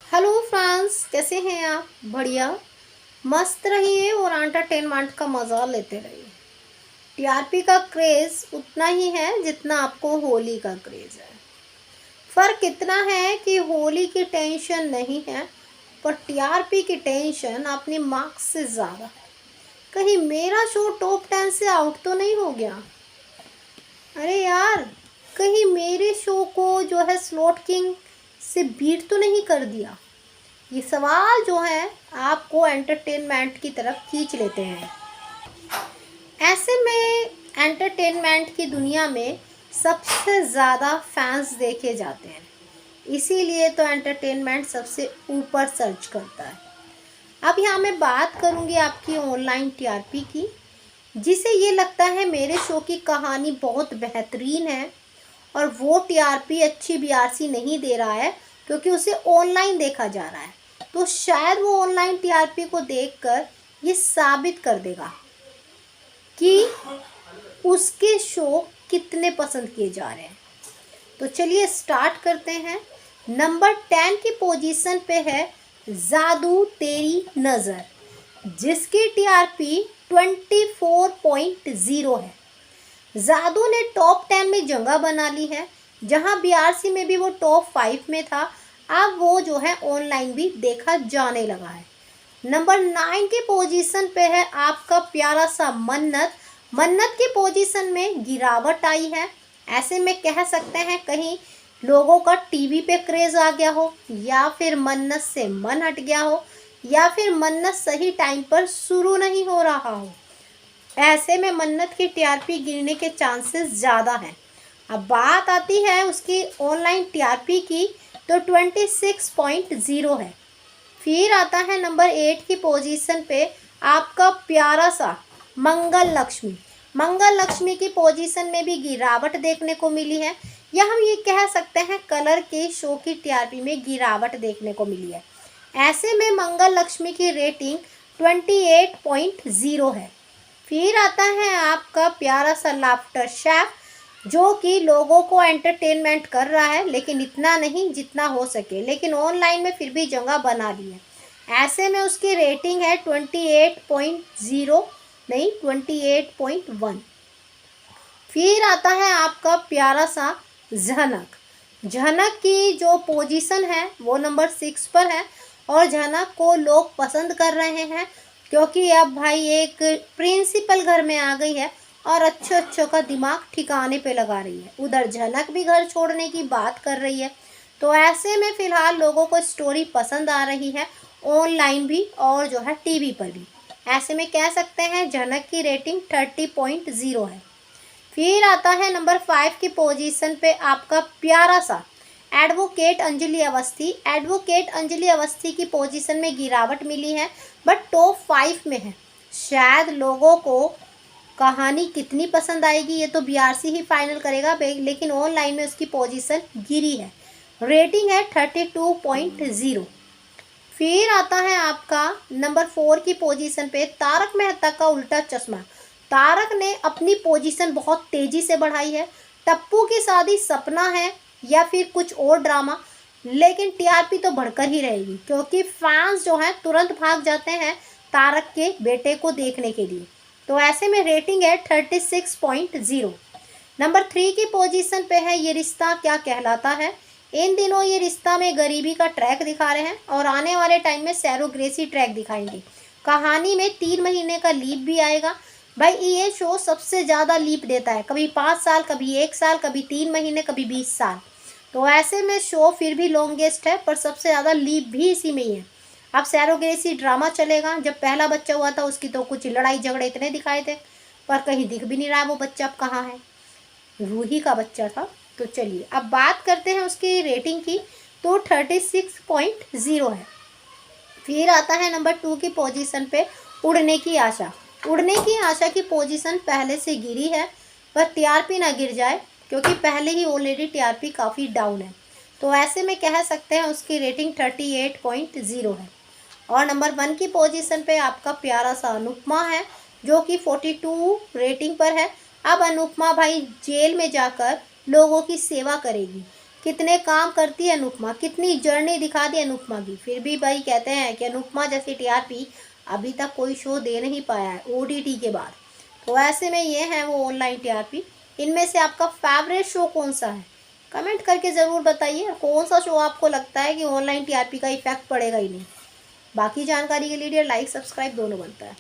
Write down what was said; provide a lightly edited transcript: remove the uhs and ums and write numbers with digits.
Hello friends, कैसे हैं आप? बढ़िया, मस्त रहिए और एंटरटेनमेंट का मज़ा लेते रहिए। टीआरपी का क्रेज़ उतना ही है जितना आपको होली का क्रेज़ है। फ़र्क इतना है कि होली की टेंशन नहीं है, पर टीआरपी की टेंशन अपनी मार्क्स से ज़्यादा है। कहीं मेरा शो टॉप 10 से आउट तो नहीं हो गया? अरे यार, कहीं मेरे शो को जो है स्लॉट किंग से बीट तो नहीं कर दिया? ये सवाल जो है आपको एंटरटेनमेंट की तरफ खींच लेते हैं। ऐसे में एंटरटेनमेंट की दुनिया में सबसे ज़्यादा फैंस देखे जाते हैं, इसीलिए तो एंटरटेनमेंट सबसे ऊपर सर्च करता है। अब यहाँ मैं बात करूँगी आपकी ऑनलाइन टीआरपी की, जिसे ये लगता है मेरे शो की कहानी बहुत बेहतरीन है और वो टीआरपी अच्छी बीआरसी नहीं दे रहा है क्योंकि उसे ऑनलाइन देखा जा रहा है। तो शायद वो ऑनलाइन टीआरपी को देखकर ये साबित कर देगा कि उसके शो कितने पसंद किए जा रहे हैं। तो चलिए स्टार्ट करते हैं। नंबर 10 की पोजीशन पे है जादू तेरी नज़र, जिसकी टीआरपी 24.0 है। जादू ने टॉप 10 में जगह बना ली है, जहां बीआरसी में भी वो टॉप 5 में था। अब वो जो है ऑनलाइन भी देखा जाने लगा है। नंबर 9 की पोजीशन पे है आपका प्यारा सा मन्नत। मन्नत की पोजीशन में गिरावट आई है। ऐसे में कह सकते हैं कहीं लोगों का टीवी पे क्रेज आ गया हो, या फिर मन्नत से मन हट गया हो, या फिर मन्नत सही टाइम पर शुरू नहीं हो रहा हो। ऐसे में मन्नत की टीआरपी गिरने के चांसेस ज़्यादा हैं। अब बात आती है उसकी ऑनलाइन टीआरपी की, तो 26.0 है। फिर आता है नंबर 8 की पोजीशन पे आपका प्यारा सा मंगल लक्ष्मी। मंगल लक्ष्मी की पोजीशन में भी गिरावट देखने को मिली है, या हम ये कह सकते हैं कलर के शो की टीआरपी में गिरावट देखने को मिली है। ऐसे में मंगल लक्ष्मी की रेटिंग 28.0 है। फिर आता है आपका प्यारा सा लाफ्टर शेफ, जो कि लोगों को एंटरटेनमेंट कर रहा है, लेकिन इतना नहीं जितना हो सके, लेकिन ऑनलाइन में फिर भी जगह बना ली है। ऐसे में उसकी रेटिंग है 28.0 नहीं 28.1। फिर आता है आपका प्यारा सा झनक। झनक की जो पोजीशन है वो नंबर 6 पर है, और झनक को लोग पसंद कर रहे हैं क्योंकि अब भाई एक प्रिंसिपल घर में आ गई है और अच्छे अच्छों का दिमाग ठिकाने पे लगा रही है। उधर झनक भी घर छोड़ने की बात कर रही है। तो ऐसे में फ़िलहाल लोगों को स्टोरी पसंद आ रही है, ऑनलाइन भी और जो है टीवी पर भी। ऐसे में कह सकते हैं झनक की रेटिंग 30.0 है। फिर आता है नंबर 5 की पोजीशन पे आपका प्यारा सा एडवोकेट अंजलि अवस्थी। एडवोकेट अंजलि अवस्थी की पोजीशन में गिरावट मिली है, बट टॉप 5 में है। शायद लोगों को कहानी कितनी पसंद आएगी ये तो बीआरसी ही फाइनल करेगा, लेकिन ऑनलाइन में उसकी पोजीशन गिरी है। रेटिंग है 32.0। फिर आता है आपका नंबर 4 की पोजीशन पे तारक मेहता का उल्टा चश्मा। तारक ने अपनी पोजीशन बहुत तेज़ी से बढ़ाई है। टप्पू की शादी सपना है या फिर कुछ और ड्रामा, लेकिन टीआरपी तो बढ़कर ही रहेगी क्योंकि फैंस जो हैं तुरंत भाग जाते हैं तारक के बेटे को देखने के लिए। तो ऐसे में रेटिंग है 36.0। नंबर 3 की पोजीशन पे है ये रिश्ता क्या कहलाता है। इन दिनों ये रिश्ता में गरीबी का ट्रैक दिखा रहे हैं और आने वाले टाइम में सैरोग्रेसी ट्रैक दिखाएंगे। कहानी में 3 महीने का लीप भी आएगा। भाई ये शो सबसे ज़्यादा लीप देता है, कभी 5 साल, कभी 1 साल, कभी 3 महीने, कभी 20 साल। तो ऐसे में शो फिर भी लॉन्गेस्ट है, पर सबसे ज़्यादा लीप भी इसी में ही है। अब सैरोगेसी ड्रामा चलेगा। जब पहला बच्चा हुआ था उसकी तो कुछ लड़ाई झगड़े इतने दिखाए थे, पर कहीं दिख भी नहीं रहा वो बच्चा अब कहाँ है। रूही का बच्चा था। तो चलिए अब बात करते हैं उसकी रेटिंग की, तो 36.0 है। फिर आता है नंबर 2 की पोजीशन पे उड़ने की आशा। उड़ने की आशा की पोजीशन पहले से गिरी है, पर टीआरपी ना गिर जाए क्योंकि पहले ही ऑलरेडी टीआरपी काफ़ी डाउन है। तो ऐसे में कह सकते हैं उसकी रेटिंग 38.0 है। और नंबर 1 की पोजीशन पे आपका प्यारा सा अनुपमा है, जो कि 42 रेटिंग पर है। अब अनुपमा भाई जेल में जाकर लोगों की सेवा करेगी। कितने काम करती है अनुपमा, कितनी जर्नी दिखा दी अनुपमा की, फिर भी भाई कहते हैं कि अनुपमा जैसी टीआरपी अभी तक कोई शो दे नहीं पाया है ओटीटी के बाद। तो ऐसे में ये है वो ऑनलाइन टीआरपी। इनमें से आपका फेवरेट शो कौन सा है, कमेंट करके ज़रूर बताइए। और कौन सा शो आपको लगता है कि ऑनलाइन टीआरपी का इफेक्ट पड़ेगा ही नहीं। बाकी जानकारी के लिए लाइक सब्सक्राइब दोनों बनता है।